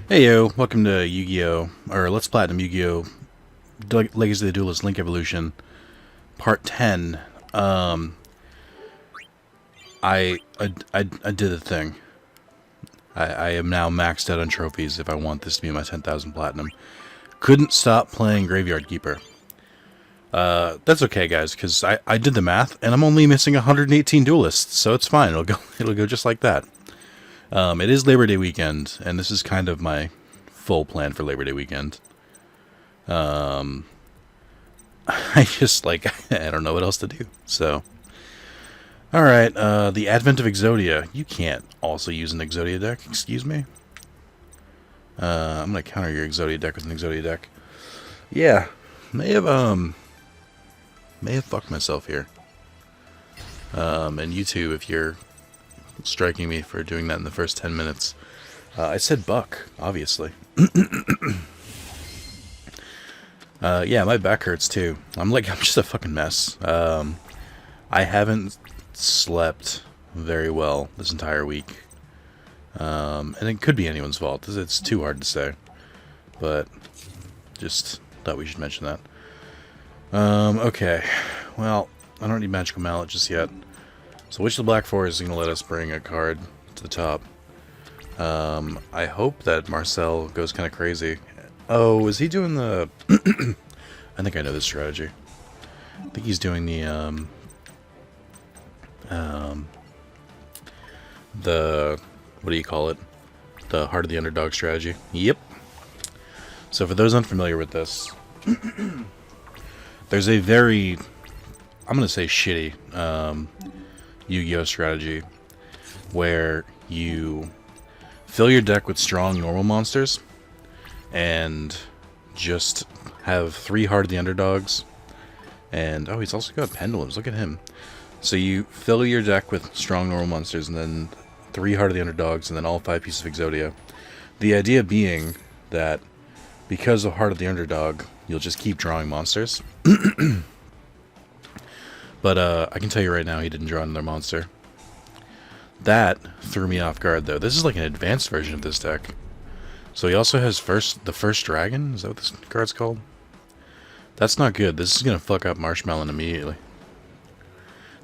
Hey yo, welcome to Yu-Gi-Oh! Or Let's Platinum Yu-Gi-Oh! Legacy of the Duelist Link Evolution, Part 10. Um, I did the thing. I am now maxed out on trophies if I want this to be my 10,000 Platinum. Couldn't stop playing Graveyard Keeper. That's okay, guys, because I did the math, and I'm only missing 118 duelists, so it's fine. It'll go just like that. It is Labor Day weekend, and this is kind of my full plan for Labor Day weekend. I just, I don't know what else to do. So, alright, the Advent of Exodia. You can't also use an Exodia deck, excuse me? I'm gonna counter your Exodia deck with an Exodia deck. Yeah, may have fucked myself here. And you too, if you're striking me for doing that in the first 10 minutes. I said buck, obviously. Yeah, my back hurts too. I'm just a fucking mess. I haven't slept very well this entire week. And it could be anyone's fault. It's too hard to say. But just thought we should mention that. Okay. Well, I don't need Magical Mallet just yet. So which of the Black Four is going to let us bring a card to the top? I hope that Marcel goes kind of crazy. Oh, is he doing the... I think I know this strategy. I think he's doing the what do you call it? The Heart of the Underdog strategy. Yep. So for those unfamiliar with this, there's a very, I'm going to say shitty, Yu-Gi-Oh! Strategy where you fill your deck with strong normal monsters and just have 3 Heart of the Underdogs. And, oh, he's also got Pendulums. Look at him. So you fill your deck with strong normal monsters and then 3 Heart of the Underdogs and then all 5 pieces of Exodia. The idea being that because of Heart of the Underdog, you'll just keep drawing monsters. But I can tell you right now, he didn't draw another monster. That threw me off guard, though. This is like an advanced version of this deck. So he also has the first dragon? Is that what this card's called? That's not good. This is going to fuck up Marshmallow immediately.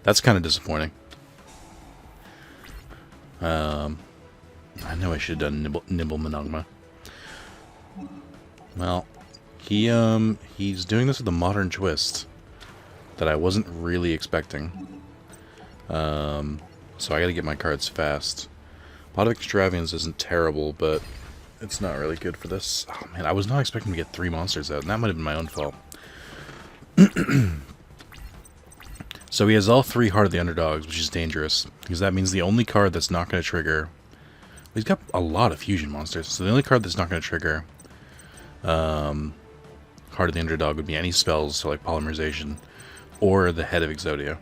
That's kind of disappointing. I know I should have done Nimble Monogma. Well, he's doing this with a modern twist that I wasn't really expecting. So I gotta get my cards fast. Pot of Extravagance isn't terrible, but it's not really good for this. Oh man, I was not expecting to get 3 monsters out, and that might have been my own fault. So he has all 3 Heart of the Underdogs, which is dangerous, because that means the only card that's not going to trigger... He's got a lot of fusion monsters, so the only card that's not going to trigger Heart of the Underdog would be any spells, so like Polymerization, or the Head of Exodia.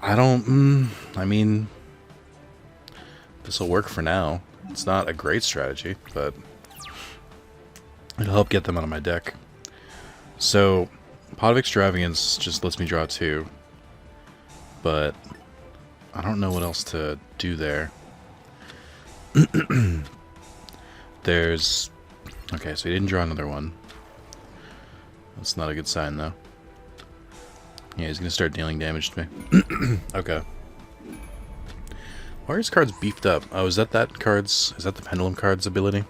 I mean, this will work for now. It's not a great strategy, but it'll help get them out of my deck. So, Pot of Extravagance just lets me draw 2, but I don't know what else to do there. There's... Okay, so he didn't draw another one. That's not a good sign, though. Yeah, he's gonna start dealing damage to me. Okay. Why are his cards beefed up? Oh, is that card's... Is that the Pendulum card's ability?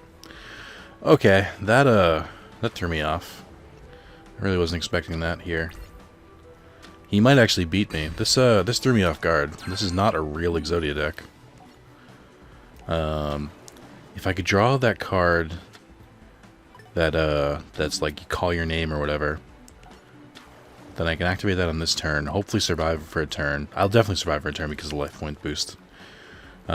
Okay, that threw me off. I really wasn't expecting that here. He might actually beat me. This threw me off guard. This is not a real Exodia deck. If I could draw that card that's like you call your name or whatever, then I can activate that on this turn, hopefully survive for a turn. I'll definitely survive for a turn because of the life point boost. He's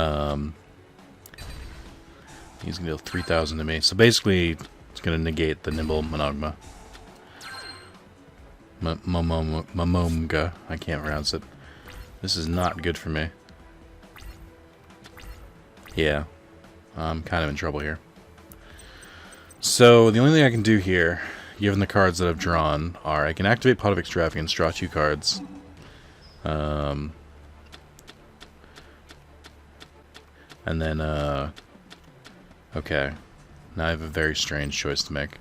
gonna deal 3,000 to me. So basically, it's gonna negate the Nimble Monogma. Momomga. I can't pronounce it. This is not good for me. Yeah. I'm kind of in trouble here. So, the only thing I can do here, given the cards that I've drawn, are I can activate Pot of Extravagance, draw 2 cards. And then Okay. Now I have a very strange choice to make.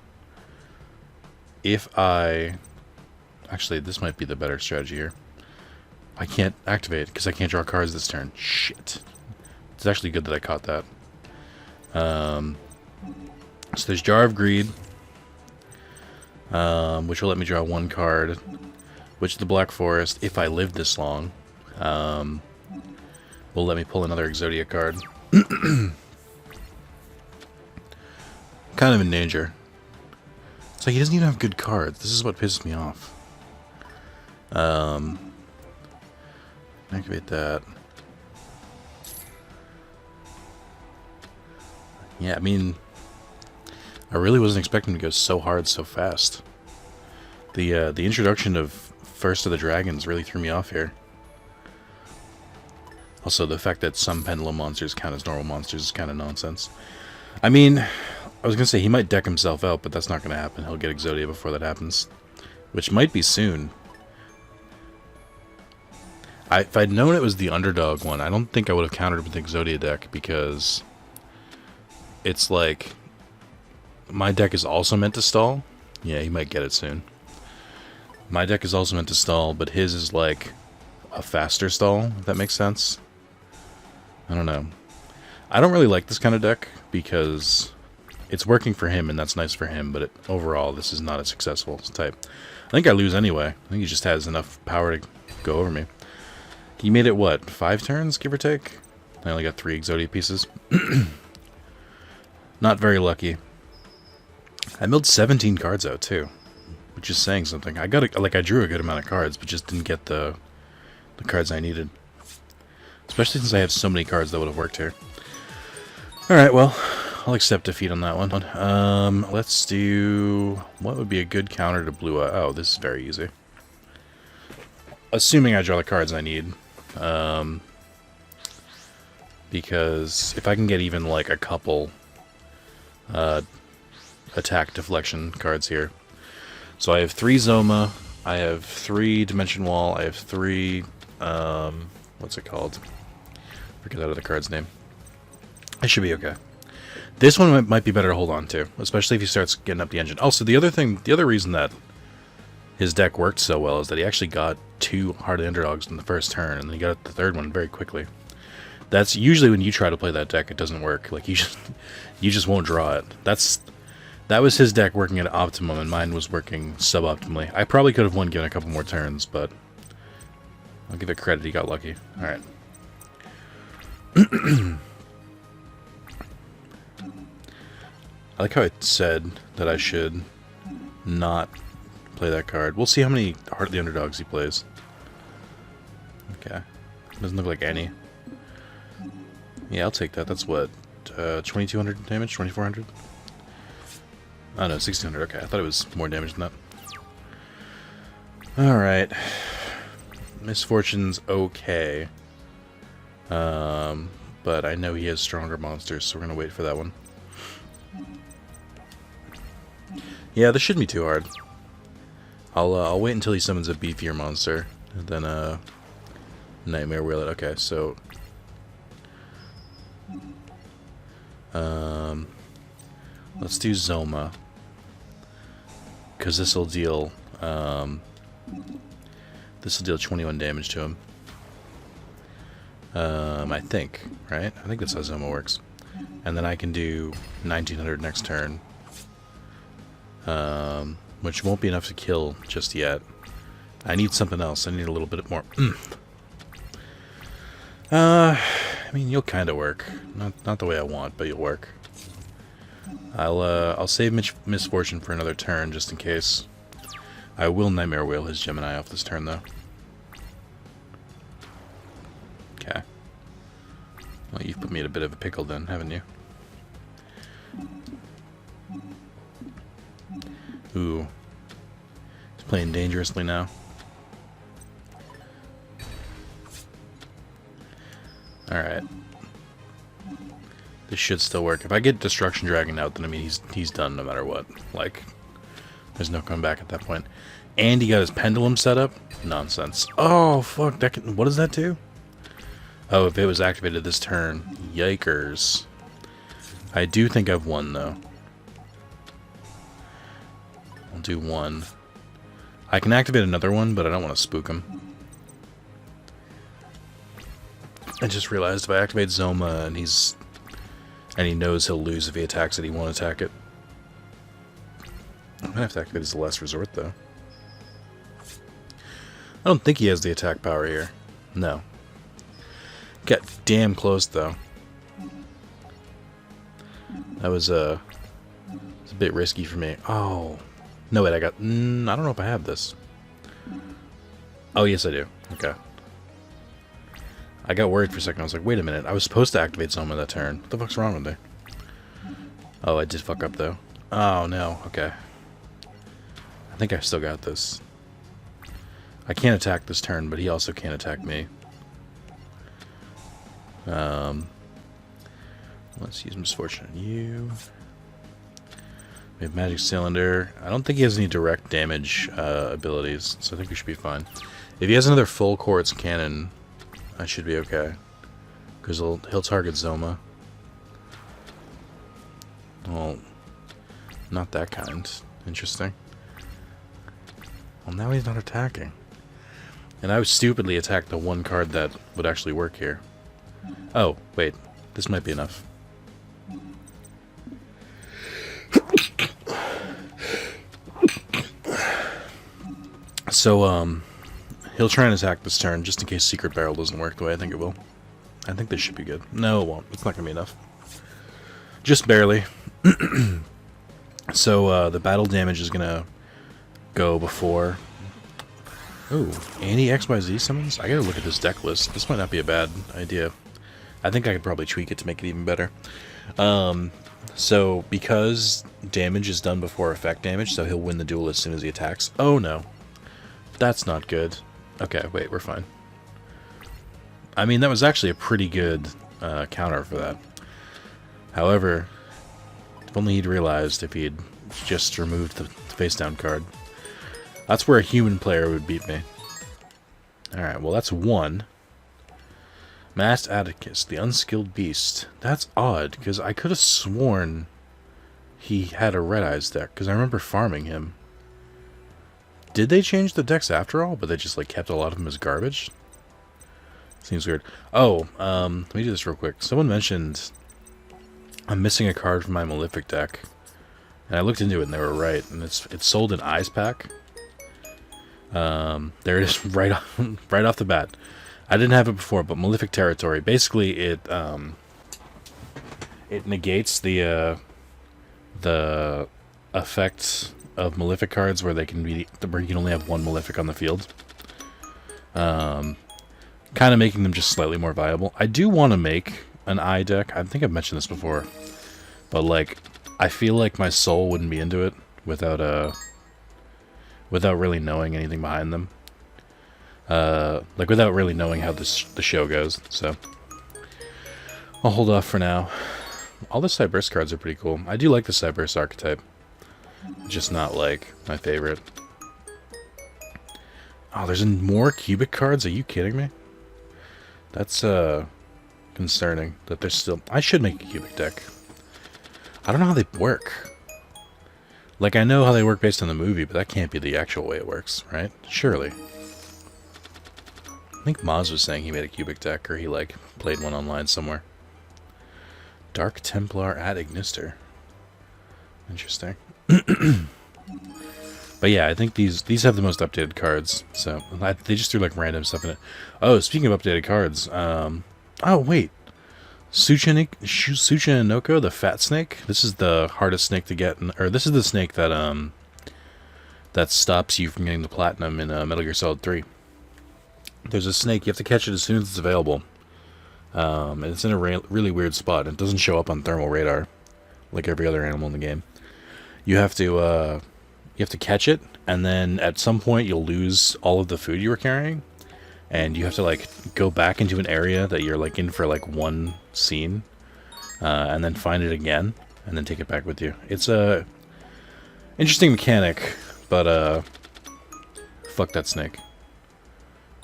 If I... Actually, this might be the better strategy here. I can't activate because I can't draw cards this turn. Shit. It's actually good that I caught that. So there's Jar of Greed, which will let me draw one card, which the Black Forest, if I live this long, will let me pull another Exodia card. Kind of in danger. It's like he doesn't even have good cards. This is what pisses me off. Activate that. Yeah, I mean, I really wasn't expecting to go so hard so fast. The introduction of First of the Dragons really threw me off here. Also, the fact that some Pendulum monsters count as normal monsters is kind of nonsense. I mean, I was going to say he might deck himself out, but that's not going to happen. He'll get Exodia before that happens. Which might be soon. If I'd known it was the underdog one, I don't think I would have countered with the Exodia deck, because it's like my deck is also meant to stall. Yeah, he might get it soon. My deck is also meant to stall, but his is like a faster stall, if that makes sense. I don't know. I don't really like this kind of deck because it's working for him and that's nice for him, but overall this is not a successful type. I think I lose anyway. I think he just has enough power to go over me. He made it, what, 5 turns, give or take? I only got 3 Exodia pieces. Not very lucky. I milled 17 cards out, too. Which is saying something. I drew a good amount of cards, but just didn't get the cards I needed. Especially since I have so many cards that would have worked here. Alright, well, I'll accept defeat on that one. Let's do... What would be a good counter to Blue Eye? Oh, this is very easy. Assuming I draw the cards I need. Because if I can get even like a couple attack deflection cards here. So I have 3 Zoma, I have 3 Dimension Wall, I have 3, what's it called? Forget out of the card's name. I should be okay. This one might be better to hold on to, especially if he starts getting up the engine. Also, the other reason that his deck worked so well is that he actually got 2 hard underdogs in the first turn, and then he got the 3rd one very quickly. That's usually when you try to play that deck, it doesn't work. Like, you just won't draw it. That was his deck working at optimum, and mine was working suboptimally. I probably could have won given a couple more turns, but I'll give it credit, he got lucky. Alright. I like how it said that I should not play that card. We'll see how many Hardly Underdogs he plays. Okay. Doesn't look like any. Yeah, I'll take that. That's what? 2200 damage? 2400? Oh no, 1600. Okay, I thought it was more damage than that. Alright. Misfortune's okay. But I know he has stronger monsters, so we're gonna wait for that one. Yeah, this shouldn't be too hard. I'll wait until he summons a beefier monster, and then Nightmare Wheel it. Okay, so let's do Zoma, because this will deal 21 damage to him. I think, right? I think that's how Zoma works. And then I can do 1900 next turn. Which won't be enough to kill just yet. I need something else. I need a little bit more I mean, you'll kind of work. Not the way I want, but you'll work. I'll save Misfortune for another turn, just in case. I will Nightmare Wheel his Gemini off this turn, though. Okay. Well, you've put me in a bit of a pickle then, haven't you? Ooh. He's playing dangerously now. Alright. This should still work. If I get Destruction Dragon out, then I mean he's done no matter what. Like, there's no coming back at that point. And he got his Pendulum set up? Nonsense. Oh, fuck. What does that do? Oh, if it was activated this turn. Yikers. I do think I've won, though. I'll do one. I can activate another one, but I don't want to spook him. I just realized if I activate Zoma and he knows he'll lose if he attacks it, he won't attack it. I'm gonna have to activate his last resort, though. I don't think he has the attack power here. No. Got damn close, though. That was a bit risky for me. Oh. No, wait, I don't know if I have this. Oh, yes, I do. Okay. I got worried for a second. I was like, wait a minute. I was supposed to activate Zoma that turn. What the fuck's wrong with me? Oh, I did fuck up, though. Oh, no. Okay. I think I still got this. I can't attack this turn, but he also can't attack me. Let's use Misfortune on you. We have Magic Cylinder. I don't think he has any direct damage abilities, so I think we should be fine. If he has another full quartz cannon, I should be okay. Because he'll target Zoma. Well, not that kind. Interesting. Well, now he's not attacking. And I would stupidly attack the one card that would actually work here. Oh, wait. This might be enough. So, he'll try and attack this turn, just in case Secret Barrel doesn't work the way I think it will. I think this should be good. No, it won't. It's not going to be enough. Just barely. So, the battle damage is going to go before... Ooh, anti-XYZ summons? I gotta look at this deck list. This might not be a bad idea. I think I could probably tweak it to make it even better. So, because damage is done before effect damage, so he'll win the duel as soon as he attacks. Oh, no. That's not good. Okay, wait, we're fine. I mean, that was actually a pretty good counter for that. However, if only he'd realized if he'd just removed the face-down card. That's where a human player would beat me. Alright, well that's one. Masked Atticus, the Unskilled Beast. That's odd, because I could have sworn he had a Red Eyes deck, because I remember farming him. Did they change the decks after all, but they just like kept a lot of them as garbage? Seems weird. Oh, let me do this real quick. Someone mentioned I'm missing a card from my Malefic deck. And I looked into it and they were right. And it's sold in Eyes Pack. There it is, right off the bat. I didn't have it before, but Malefic Territory. Basically, it negates the effects of Malefic cards where you can only have one Malefic on the field. Kind of making them just slightly more viable. I do want to make an Eye deck. I think I've mentioned this before, but like, I feel like my soul wouldn't be into it without really knowing anything behind them. Like, without really knowing how the show goes, so I'll hold off for now. All the Cyberse cards are pretty cool. I do like the Cyberse archetype. Just not, like, my favorite. Oh, there's more cubic cards? Are you kidding me? That's, concerning that there's still... I should make a cubic deck. I don't know how they work. Like, I know how they work based on the movie, but that can't be the actual way it works, right? Surely. I think Maz was saying he made a cubic deck, or he, like, played one online somewhere. Dark Templar at Ignister. Interesting. But yeah, I think these have the most updated cards, so they just threw, like, random stuff in it. Oh, speaking of updated cards, oh, wait. Suchinoko, the fat snake. This is the hardest snake to get, or this is the snake that that stops you from getting the platinum in Metal Gear Solid 3. There's a snake, you have to catch it as soon as it's available. And it's in a really weird spot. It doesn't show up on thermal radar like every other animal in the game. You have to catch it, and then at some point you'll lose all of the food you were carrying. And you have to, like, go back into an area that you're, like, in for, like, one scene. And then find it again. And then take it back with you. It's a interesting mechanic. But, fuck that snake.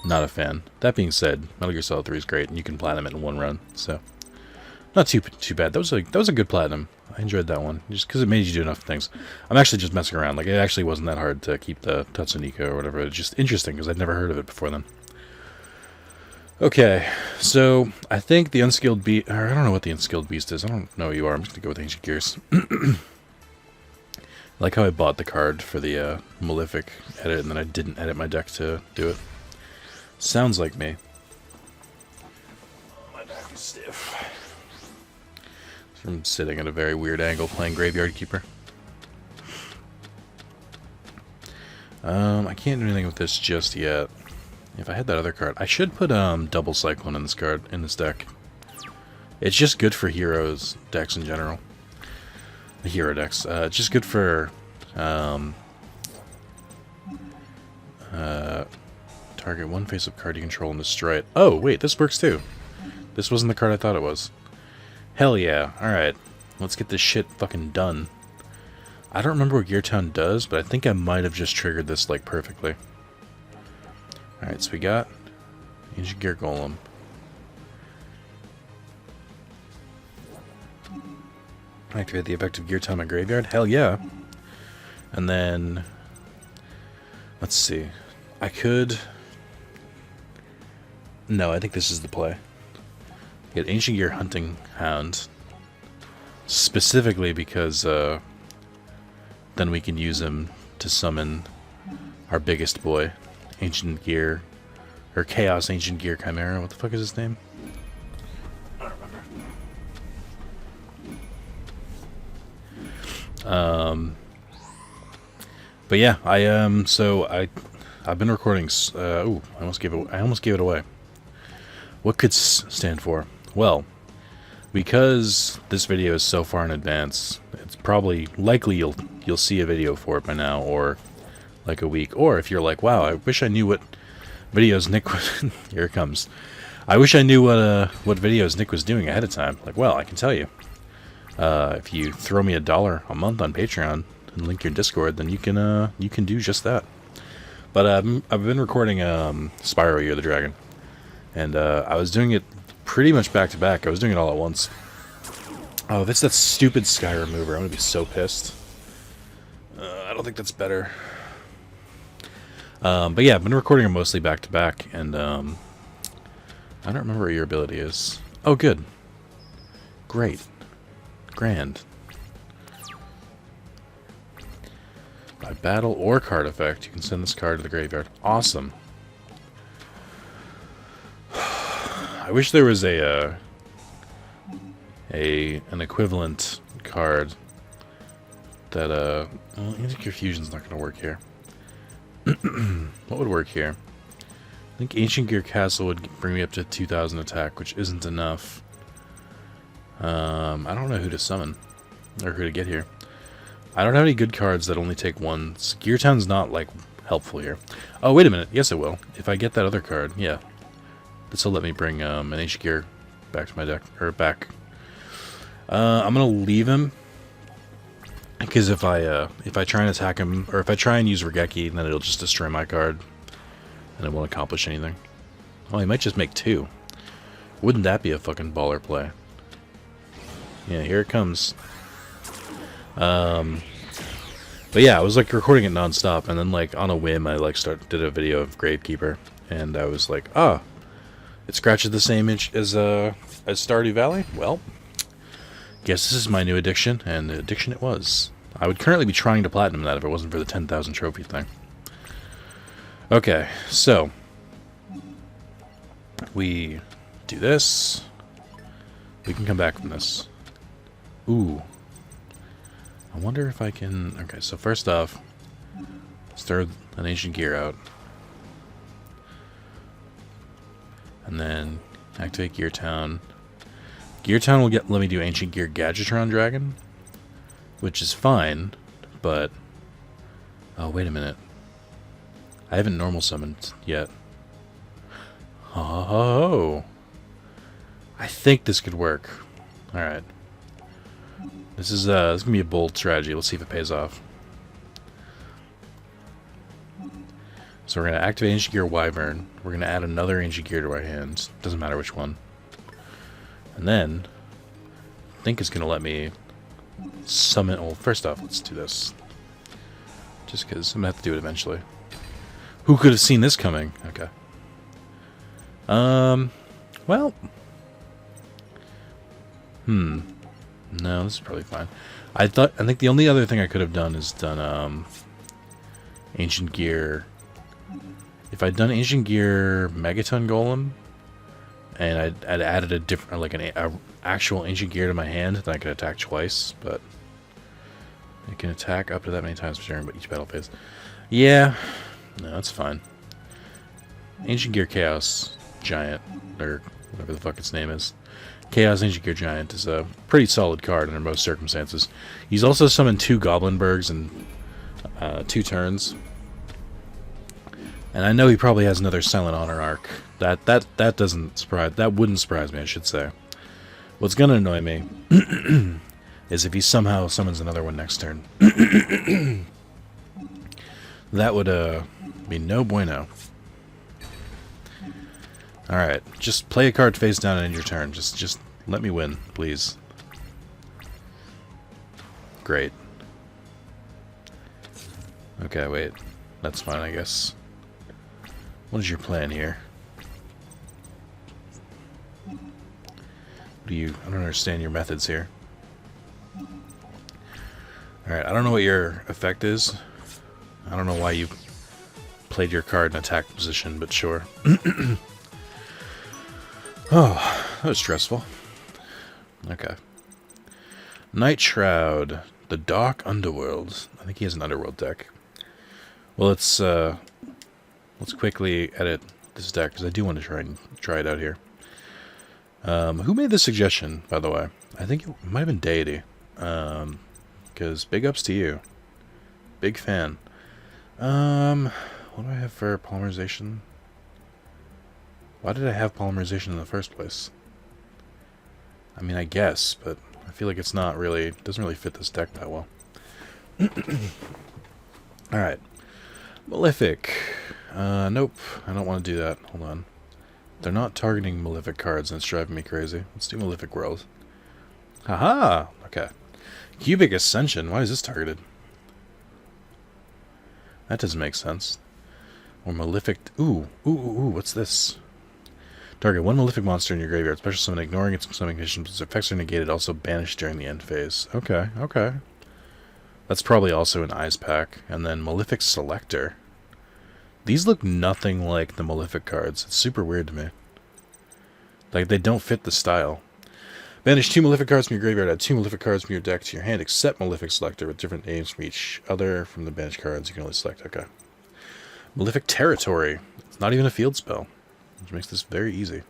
Not a fan. That being said, Metal Gear Solid 3 is great. And you can platinum it in one run. So, Not too bad. That was a good platinum. I enjoyed that one, just because it made you do enough things. I'm actually just messing around. Like, it actually wasn't that hard to keep the Tatsuniko or whatever. It's just interesting, because I'd never heard of it before then. Okay, so I think the Unskilled Beast... Or I don't know what the Unskilled Beast is. I don't know what you are. I'm just going to go with Ancient Gears. I like how I bought the card for the Malefic edit, and then I didn't edit my deck to do it. Sounds like me. My back is stiff. From sitting at a very weird angle playing Graveyard Keeper. I can't do anything with this just yet. If I had that other card, I should put double Cyclone in this card in this deck. It's just good for heroes decks in general. The hero decks. It's just good for target one face-up card you control and destroy it. Oh wait, this works too. This wasn't the card I thought it was. Hell yeah. Alright. Let's get this shit fucking done. I don't remember what Gear Town does, but I think I might have just triggered this, like, perfectly. Alright, so we got Ancient Gear Golem. Activate the effective Gear Town in my graveyard? Hell yeah. And then... Let's see. I could... No, I think this is the play. Get Ancient Gear Hunting Hound. Specifically because then we can use him to summon our biggest boy, Ancient Gear, or Chaos Ancient Gear Chimera. What the fuck is his name? I don't remember. But yeah, I've been recording. Ooh, I almost gave it away. What could stand for? Well, because this video is so far in advance, it's probably likely you'll see a video for it by now, or like a week. Or if you're like, wow, I wish I knew what videos Nick was here it comes. I wish I knew what videos Nick was doing ahead of time. Like, well, I can tell you. If you throw me $1 a month on Patreon and link your Discord, then you can do just that. But I've been recording Spyro Year of the Dragon, and I was doing it pretty much back to back. I was doing it all at once. Oh, if it's that stupid Sky Remover, I'm gonna be so pissed. I don't think that's better. But yeah, I've been recording them mostly back to back, and I don't remember what your ability is. Oh, good. Great. Grand. By battle or card effect, you can send this card to the graveyard. Awesome. I wish there was an equivalent card that well, Ancient Fusion's not going to work here. What would work here? I think Ancient Gear Castle would bring me up to 2,000 attack, which isn't enough. I don't know who to summon or who to get here. I don't have any good cards that only take once. Gear Town's not like helpful here. Oh, wait a minute. Yes, it will. If I get that other card, yeah. This will let me bring an Ancient Gear back to my deck, or back. I'm gonna leave him because if I try and attack him, or if I try and use Regeki, then it'll just destroy my card, and it won't accomplish anything. Oh, he might just make 2. Wouldn't that be a fucking baller play? Yeah, here it comes. But yeah, I was like recording it non-stop, and then like on a whim, I like did a video of Gravekeeper, and I was like, ah. It scratches the same itch as Stardew Valley? Well, guess this is my new addiction, and the addiction it was. I would currently be trying to platinum that if it wasn't for the 10,000 trophy thing. Okay, so we do this. We can come back from this. Ooh. I wonder if I can... Okay, so first off, let's throw an Ancient Gear out. And then activate Gear Town. Gear Town will let me do Ancient Gear Gadgetron Dragon, which is fine, but... Oh, wait a minute. I haven't normal summoned yet. Oh! I think this could work. Alright. This is going to be a bold strategy. Let's see if it pays off. So we're going to activate Ancient Gear Wyvern. We're going to add another Ancient Gear to our hands. Doesn't matter which one. And then think it's going to let me summon... Well, first off, let's do this. Just because I'm going to have to do it eventually. Who could have seen this coming? Okay. Well... No, this is probably fine. I think the only other thing I could have done is done, Ancient Gear. If I'd done Ancient Gear Megaton Golem, and I'd added a different, like an actual Ancient Gear to my hand, then I could attack twice, but I can attack up to that many times during each battle phase. Yeah, no, that's fine. Ancient Gear Chaos Giant, or whatever the fuck its name is. Chaos Ancient Gear Giant is a pretty solid card under most circumstances. He's also summoned 2 Goblinbergs in 2 turns. And I know he probably has another Silent Honor arc. That doesn't surprise... That wouldn't surprise me, I should say. What's gonna annoy me is if he somehow summons another one next turn. That would be no bueno. Alright, just play a card face down and end your turn. Just let me win, please. Great. Okay, wait. That's fine, I guess. What is your plan here? I don't understand your methods here. Alright, I don't know what your effect is. I don't know why you played your card in attack position, but sure. Oh, that was stressful. Okay. Night Shroud. The Dark Underworld. I think he has an Underworld deck. Well, let's quickly edit this deck, because I do want to try it out here. Who made this suggestion, by the way? I think it might have been Deity. Because big ups to you. Big fan. What do I have for polymerization? Why did I have polymerization in the first place? I mean, I guess, but I feel like it's not really... It doesn't really fit this deck that well. Alright. Malefic. Nope. I don't want to do that. Hold on. They're not targeting Malefic cards, and it's driving me crazy. Let's do Malefic World. Haha! Okay. Cubic Ascension. Why is this targeted? That doesn't make sense. Or Malefic... Ooh. What's this? Target 1 Malefic monster in your graveyard. Special summon, ignoring its summoning conditions. Its effects are negated. Also banished during the end phase. Okay. That's probably also an Eyes pack. And then Malefic Selector. These look nothing like the Malefic cards. It's super weird to me. Like, they don't fit the style. Banish 2 Malefic cards from your graveyard. Add 2 Malefic cards from your deck to your hand, except Malefic Selector, with different names from each other from the banished cards. You can only select. Okay. Malefic Territory. It's not even a field spell, which makes this very easy.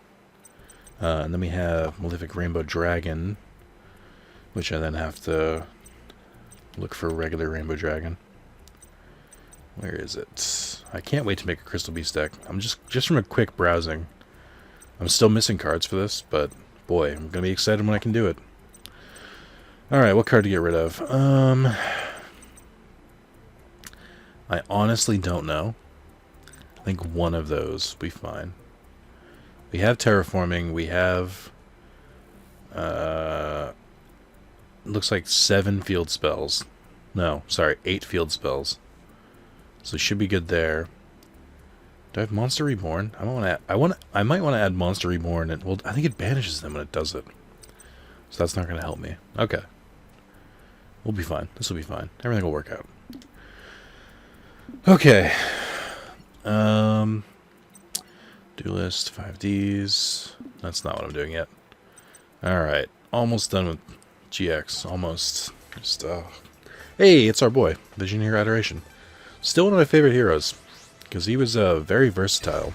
And then we have Malefic Rainbow Dragon, which I then have to look for regular Rainbow Dragon. Where is it? I can't wait to make a Crystal Beast deck. I'm just from a quick browsing. I'm still missing cards for this, but boy, I'm gonna be excited when I can do it. Alright, what card to get rid of? I honestly don't know. I think one of those will be fine. We have Terraforming, we have looks like 7 field spells. No, sorry, 8 field spells. So should be good there. Do I have Monster Reborn? I might want to add Monster Reborn, and well, I think it banishes them when it does it. So that's not going to help me. Okay. We'll be fine. This will be fine. Everything will work out. Okay. Duelist 5Ds. That's not what I'm doing yet. Alright. Almost done with GX. Almost. Just, hey, it's our boy. Vision Hero Adoration. Still one of my favorite heroes, because he was very versatile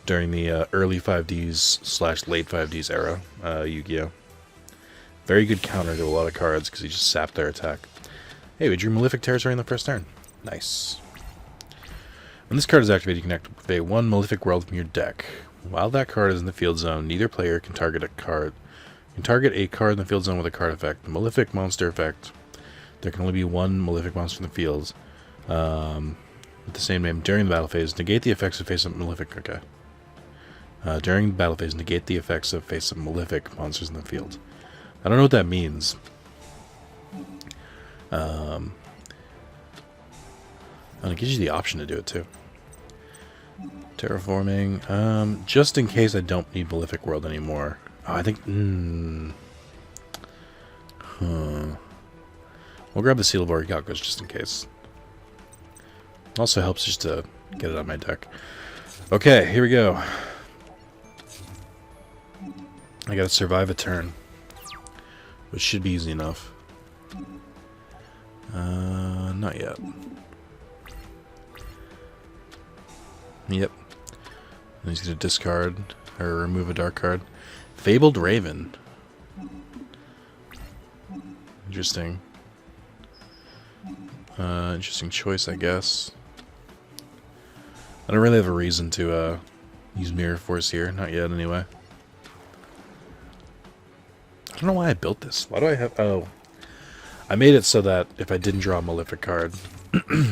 during the early 5Ds / late 5Ds era, Yu-Gi-Oh! Very good counter to a lot of cards, because he just sapped their attack. Hey, we drew Malefic Territory in the first turn. Nice. When this card is activated, you can activate 1 Malefic World from your deck. While that card is in the field zone, neither player can target a card. You can target a card in the field zone with a card effect. The Malefic Monster effect. There can only be 1 Malefic monster in the field. With the same name during the battle phase. Negate the effects of face-up Malefic. Okay. During the battle phase, negate the effects of face-up Malefic monsters in the field. I don't know what that means. And it gives you the option to do it too. Terraforming. Just in case I don't need Malefic World anymore. Oh, I think... We'll grab the Seal of Orichalcos just in case. Also helps just to get it on my deck. Okay, here we go. I gotta survive a turn, which should be easy enough. Not yet. Yep. And he's gonna discard or remove a dark card. Fabled Raven. Interesting. Interesting choice, I guess. I don't really have a reason to use Mirror Force here. Not yet, anyway. I don't know why I built this. Why do I have... Oh. I made it so that if I didn't draw a Malefic card...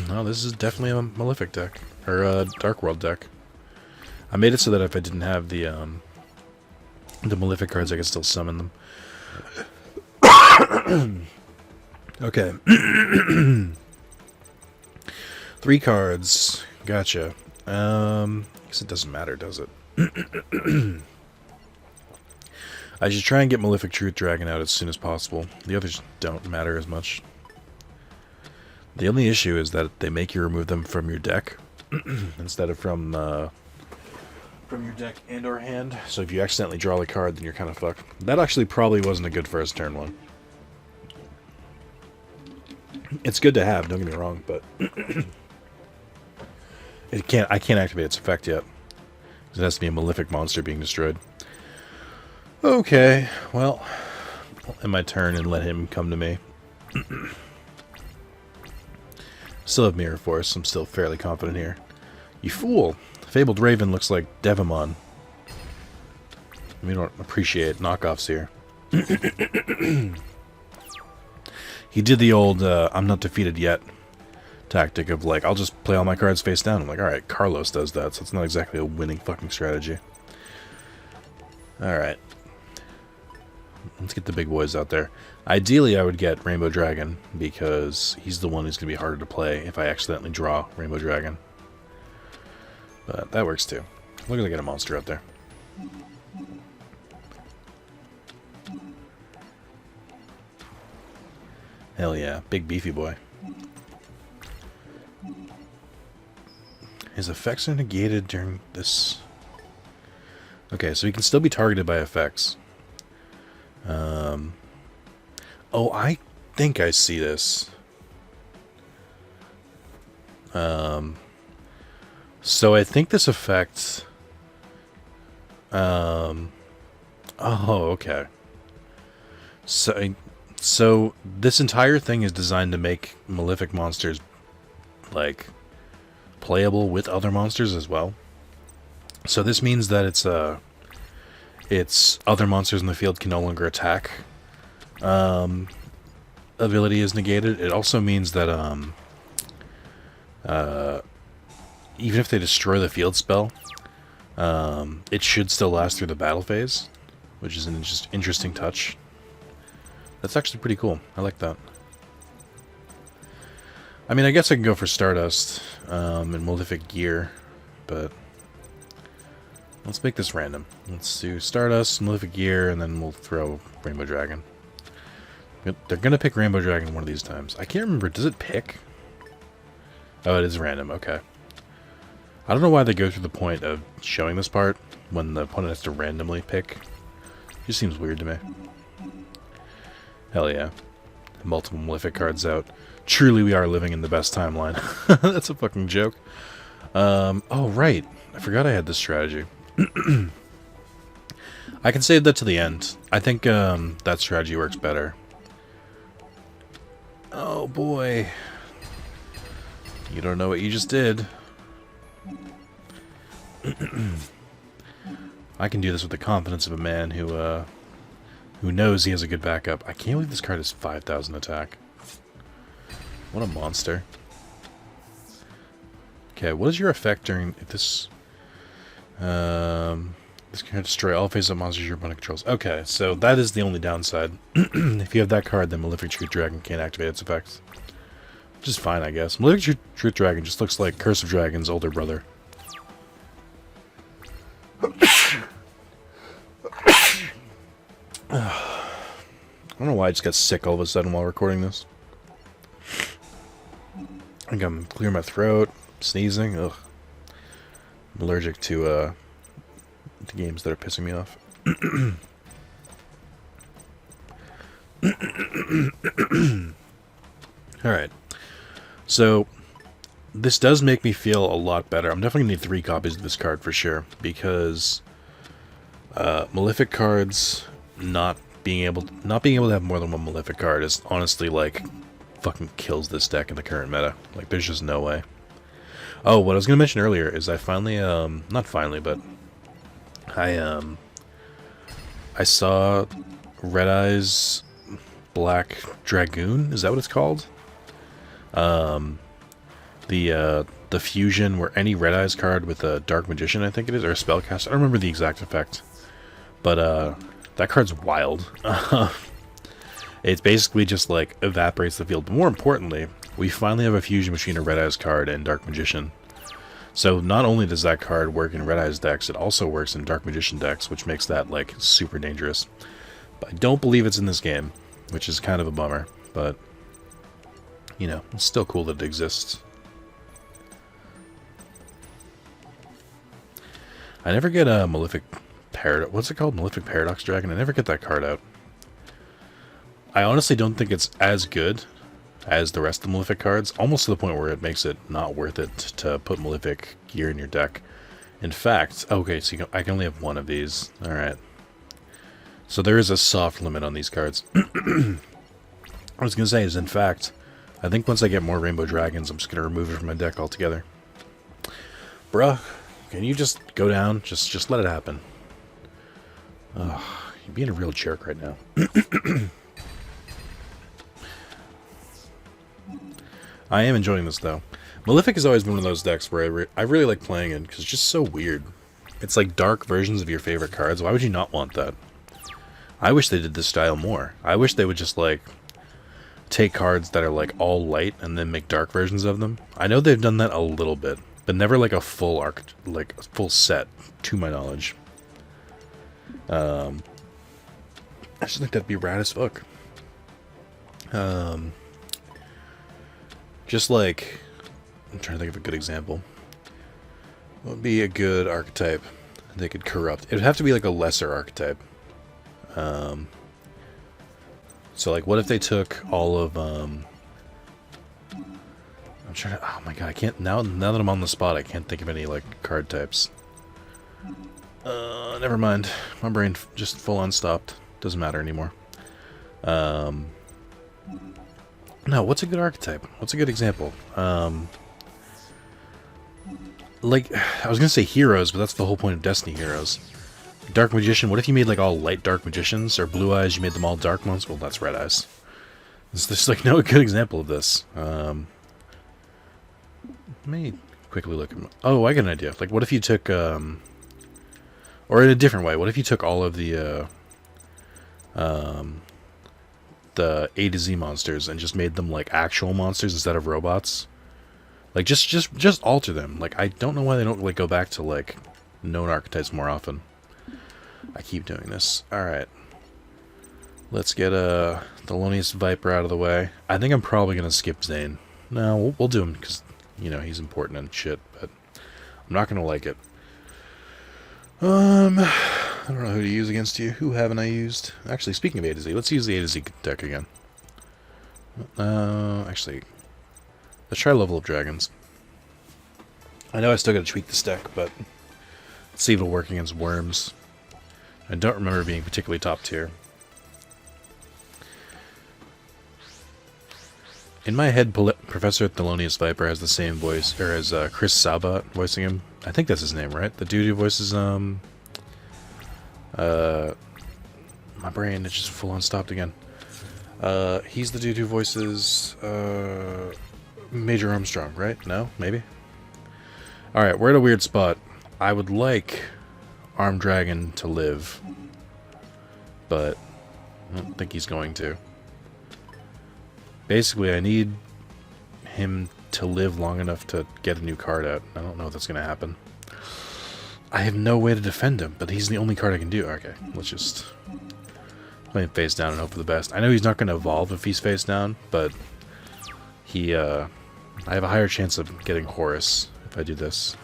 Oh, this is definitely a Malefic deck. Or a Dark World deck. I made it so that if I didn't have the Malefic cards, I could still summon them. Okay. 3 cards. Gotcha. I guess it doesn't matter, does it? I should try and get Malefic Truth Dragon out as soon as possible. The others don't matter as much. The only issue is that they make you remove them from your deck instead of from your deck and or hand. So if you accidentally draw the card, then you're kind of fucked. That actually probably wasn't a good first turn one. It's good to have, don't get me wrong, but I can't activate its effect yet. It has to be a Malefic monster being destroyed. Okay, well, I'll end my turn and let him come to me. Still have Mirror Force, I'm still fairly confident here. You fool! Fabled Raven looks like Devimon. We don't appreciate knockoffs here. He did the old, I'm not defeated yet tactic of like, I'll just play all my cards face down. I'm like, alright, Carlos does that, so it's not exactly a winning fucking strategy. Alright. Let's get the big boys out there. Ideally, I would get Rainbow Dragon, because he's the one who's going to be harder to play if I accidentally draw Rainbow Dragon. But that works too. Look at I get a monster out there. Hell yeah, big beefy boy. His effects are negated during this... Okay, so he can still be targeted by effects. Oh, I think I see this. So I think this affects... Oh, okay. So this entire thing is designed to make Malefic monsters, like, playable with other monsters as well. So this means that its other monsters in the field can no longer attack. Ability is negated. It also means that even if they destroy the field spell, it should still last through the battle phase, which is an interesting touch. That's actually pretty cool. I like that. I mean, I guess I can go for Stardust and Malefic Gear, but let's make this random. Let's do Stardust, Malefic Gear, and then we'll throw Rainbow Dragon. They're going to pick Rainbow Dragon one of these times. I can't remember. Does it pick? Oh, it is random. Okay. I don't know why they go through the point of showing this part when the opponent has to randomly pick. It just seems weird to me. Hell yeah. Multiple Malefic cards out. Truly we are living in the best timeline. That's a fucking joke. Oh, right. I forgot I had this strategy. I can save that to the end. I think that strategy works better. Oh boy. You don't know what you just did. I can do this with the confidence of a man who knows he has a good backup. I can't believe this card is 5,000 attack. What a monster. Okay, what is your effect during this? This can destroy all face-up monsters your opponent controls. Okay, so that is the only downside. If you have that card, then Malefic Truth Dragon can't activate its effects. Which is fine, I guess. Malefic Truth Dragon just looks like Curse of Dragon's older brother. I don't know why I just got sick all of a sudden while recording this. I think I'm clearing my throat, sneezing. Ugh. I'm allergic to games that are pissing me off. Alright. So, this does make me feel a lot better. I'm definitely going to need 3 copies of this card for sure. Because Malefic cards not being able to have more than one Malefic card is honestly like fucking kills this deck in the current meta. Like there's just no way. Oh, what I was gonna mention earlier is I finally not finally, but I saw Red Eye's Black Dragoon, is that what it's called? The fusion where any Red Eyes card with a Dark Magician, I think it is, or a Spellcaster, I don't remember the exact effect. But that card's wild. It basically just like evaporates the field. But more importantly, we finally have a fusion between a Red Eyes card and Dark Magician. So not only does that card work in Red Eyes decks, it also works in Dark Magician decks, which makes that like super dangerous. But I don't believe it's in this game, which is kind of a bummer. But you know, it's still cool that it exists. I never get a Malefic Paradox. What's it called? Malefic Paradox Dragon? I never get that card out. I honestly don't think it's as good as the rest of the Malefic cards, almost to the point where it makes it not worth it to put Malefic gear in your deck. In fact, okay, so I can only have one of these. Alright. So there is a soft limit on these cards. I was going to say is, in fact, I think once I get more Rainbow Dragons, I'm just going to remove it from my deck altogether. Bruh, can you just go down? Just let it happen. Ugh, you're being a real jerk right now. I am enjoying this, though. Malefic has always been one of those decks where I really like playing in, because it's just so weird. It's like dark versions of your favorite cards. Why would you not want that? I wish they did this style more. I wish they would just, like, take cards that are, like, all light and then make dark versions of them. I know they've done that a little bit, but never, like, a full arc, like, a full set, to my knowledge. I just think that'd be rad as fuck. Just like, I'm trying to think of a good example. What would be a good archetype they could corrupt? It would have to be like a lesser archetype. So like, what if they took all of, I'm trying to, oh my god, I can't, now that I'm on the spot, I can't think of any like card types. Never mind. My brain just full on stopped. Doesn't matter anymore. No, what's a good archetype? What's a good example? Like, I was gonna say heroes, but that's the whole point of Destiny Heroes. Dark Magician, what if you made like all light Dark Magicians? Or Blue Eyes, you made them all dark ones? Well, that's Red Eyes. There's like no good example of this. Let me quickly look at... Oh, I got an idea. Like, what if you took... Or in a different way, what if you took all of the A to Z monsters and just made them like actual monsters instead of robots? Like just alter them. Like, I don't know why they don't like go back to like known archetypes more often. I keep doing this. Alright. Let's get Thelonious Viper out of the way. I think I'm probably gonna skip Zane. No, we'll do him because, you know, he's important and shit, but I'm not gonna like it. I don't know who to use against you. Who haven't I used? Actually, speaking of A to Z, let's use the A to Z deck again. Actually, let's try Level Up Dragons. I know I still gotta tweak this deck, but let's see if it'll work against Worms. I don't remember being particularly top tier. In my head, Professor Thelonious Viper has the same voice, or as Chris Sabat voicing him. I think that's his name, right? The dude who voices, my brain is just full on stopped again. He's the dude who voices, Major Armstrong, right? No? Maybe? Alright, we're at a weird spot. I would like Armed Dragon to live, but I don't think he's going to. Basically, I need him to live long enough to get a new card out. I don't know if that's going to happen. I have no way to defend him, but he's the only card I can do. Okay, let's just play him face down and hope for the best. I know he's not going to evolve if he's face down, but I have a higher chance of getting Horus if I do this.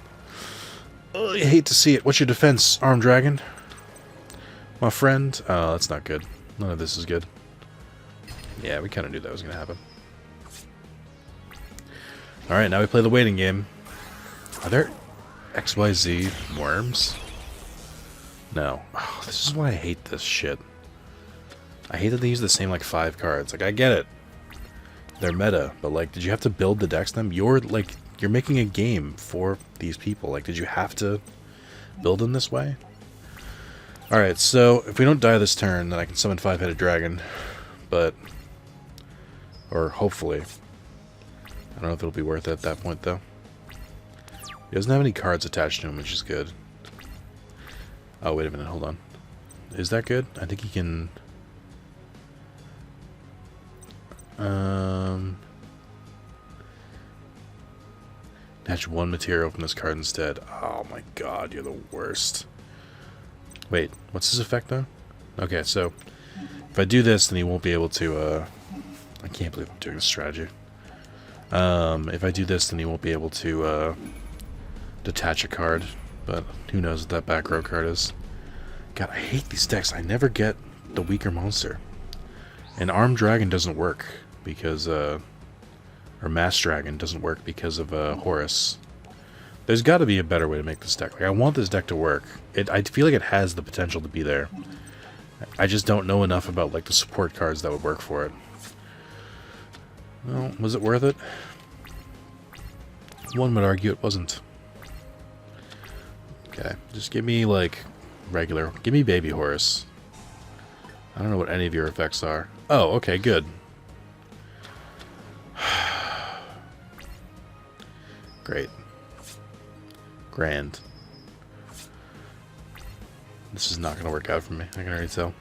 Oh, I hate to see it. What's your defense, Armed Dragon? My friend? Oh, that's not good. None of this is good. Yeah, we kind of knew that was going to happen. Alright, now we play the waiting game. Are there XYZ worms? No. Oh, this is why I hate this shit. I hate that they use the same, like, 5 cards. Like, I get it. They're meta, but, like, did you have to build the decks them? You're making a game for these people. Like, did you have to build them this way? Alright, so, if we don't die this turn, then I can summon 5-headed dragon. But, or hopefully. I don't know if it'll be worth it at that point, though. He doesn't have any cards attached to him, which is good. Oh, wait a minute, hold on. Is that good? I think he can... Attach 1 material from this card instead. Oh my god, you're the worst. Wait, what's his effect, though? Okay, so... If I do this, then he won't be able to, I can't believe I'm doing this strategy. If I do this, then he won't be able to detach a card, but who knows what that back row card is. God, I hate these decks. I never get the weaker monster. And Armed Dragon doesn't work because, or Mass Dragon doesn't work because of Horus. There's got to be a better way to make this deck. Like, I want this deck to work. I feel like it has the potential to be there. I just don't know enough about, like, the support cards that would work for it. Well, was it worth it? One would argue it wasn't. Okay, just give me, like, regular. Give me Baby Horus. I don't know what any of your effects are. Oh, okay, good. Great. Grand. This is not going to work out for me. I can already tell.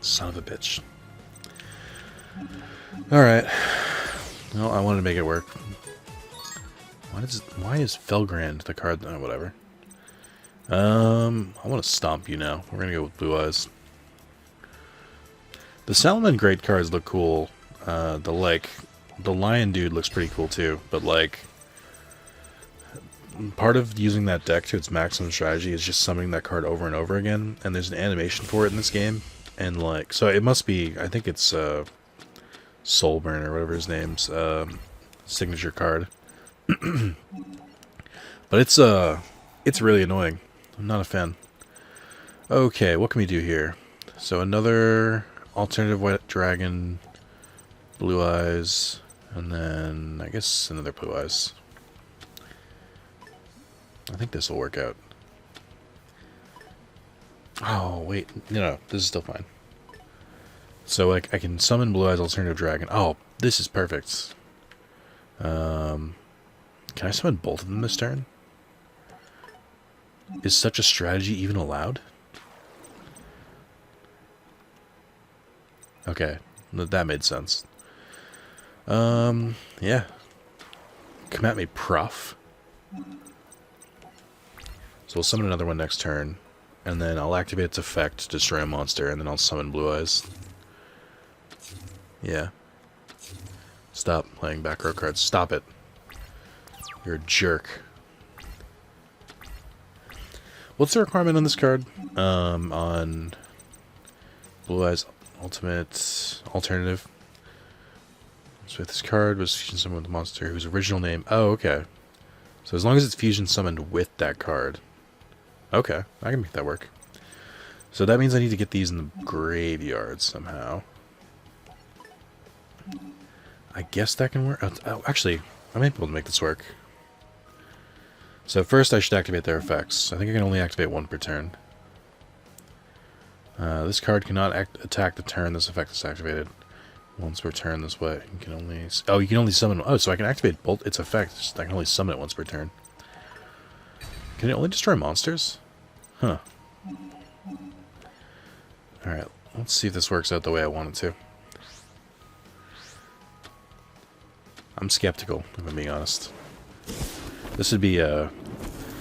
Son of a bitch. Alright. Well, I wanted to make it work. Why is Felgrand the card? Oh, whatever. I want to stomp you now. We're going to go with Blue Eyes. The Salaman Great cards look cool. The Lion Dude looks pretty cool too. But, like, part of using that deck to its maximum strategy is just summoning that card over and over again. And there's an animation for it in this game. And, like, so it must be, I think it's, Soulburn or whatever his name's, signature card. But it's really annoying. I'm not a fan. Okay, what can we do here? So another alternative white dragon, Blue Eyes, and then I guess another Blue Eyes. I think this will work out. Oh, wait. No, this is still fine. So, like, I can summon Blue Eyes Alternative Dragon. Oh, this is perfect. Can I summon both of them this turn? Is such a strategy even allowed? Okay, that made sense. Yeah. Come at me, prof. So we'll summon another one next turn. And then I'll activate its effect to destroy a monster, and then I'll summon Blue Eyes. Yeah. Stop playing back row cards. Stop it. You're a jerk. What's the requirement on this card? On Blue Eyes Ultimate Alternative. So if this card was fusion summoned with a monster whose original name... Oh, okay. So as long as it's fusion summoned with that card... Okay, I can make that work. So that means I need to get these in the graveyard somehow. I guess that can work. Oh, actually, I might be able to make this work. So first I should activate their effects. I think I can only activate one per turn. This card cannot attack the turn this effect is activated. Once per turn this way. You can only... Oh, you can only summon... Oh, so I can activate both its effects. I can only summon it once per turn. Can it only destroy monsters? Huh. Alright, let's see if this works out the way I want it to. I'm skeptical, if I'm being honest. This would be a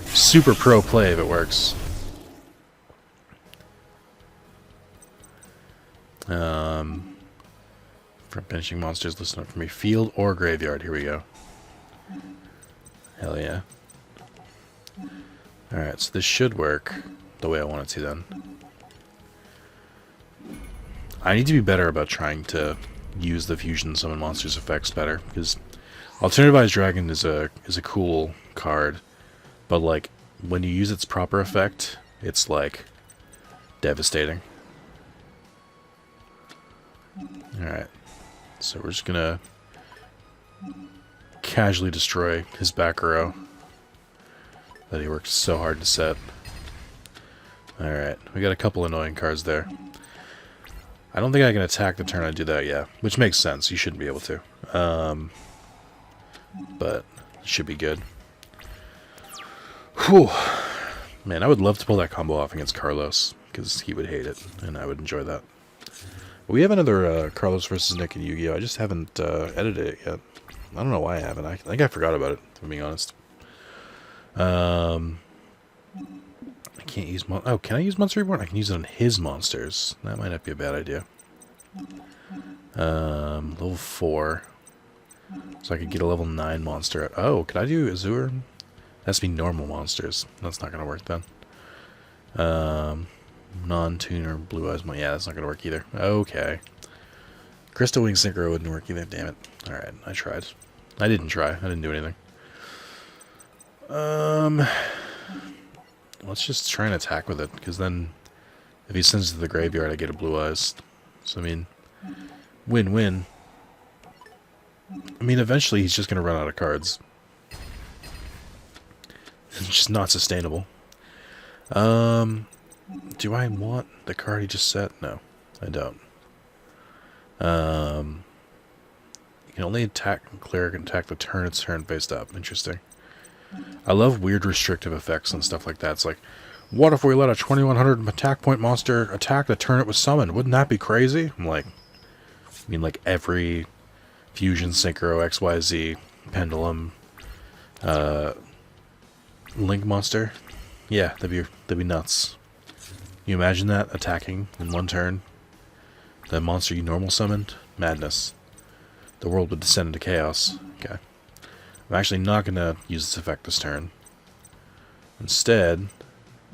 super pro play if it works. For finishing monsters, listen up for me. Field or graveyard. Here we go. Hell yeah. Alright, so this should work the way I want it to then. I need to be better about trying to use the fusion summon monsters effects better, because Alternativized Dragon is a cool card, but like when you use its proper effect, it's like devastating. Alright. So we're just gonna casually destroy his back row that he worked so hard to set. Alright, we got a couple annoying cards there. I don't think I can attack the turn I do that, yeah. Which makes sense, you shouldn't be able to. But it should be good. Whew. Man, I would love to pull that combo off against Carlos, because he would hate it, and I would enjoy that. We have another Carlos versus Nick in Yu-Gi-Oh! I just haven't edited it yet. I don't know why I haven't. I think I forgot about it, if I'm being honest. I can't use... Oh, can I use Monster Reborn? I can use it on his monsters. That might not be a bad idea. Level 4. So I could get a level 9 monster. Oh, could I do Azure? That has to be normal monsters. That's not going to work then. Non-tuner Blue Eyes. Yeah, that's not going to work either. Okay. Crystal Wing Synchro wouldn't work either. Damn it. Alright, I tried. I didn't try. I didn't do anything. Let's just try and attack with it, because then if he sends it to the graveyard, I get a Blue Eyes. So, I mean, win-win. I mean, eventually he's just going to run out of cards. It's just not sustainable. Do I want the card he just set? No, I don't. You can only attack Cleric and attack the turn it's turn based up. Interesting. I love weird restrictive effects and stuff like that. It's like, what if we let a 2100 attack point monster attack the turn it was summoned? Wouldn't that be crazy? I'm like, I mean, like every Fusion, Synchro, XYZ, Pendulum, Link monster. Yeah, that'd be nuts. You imagine that attacking in one turn? The monster you normal summoned? Madness. The world would descend into chaos. Okay. I'm actually not going to use this effect this turn. Instead,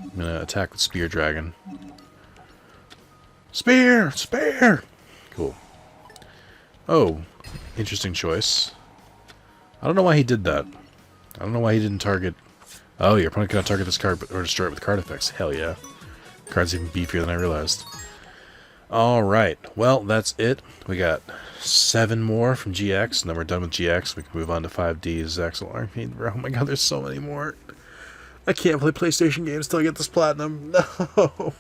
I'm going to attack with Spear Dragon. Spear! Spear! Cool. Oh, interesting choice. I don't know why he did that. I don't know why he didn't target... Oh, your opponent cannot target this card or destroy it with card effects. Hell yeah. The card's even beefier than I realized. Alright, well, that's it. We got 7 more from GX, and then we're done with GX. We can move on to 5D, Zaxel Arcade. Oh my god, there's so many more. I can't play PlayStation games till I get this platinum. No!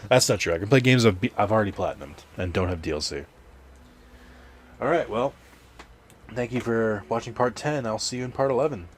That's not true. I can play games I've already platinumed and don't have DLC. Alright, well, thank you for watching part 10. I'll see you in part 11.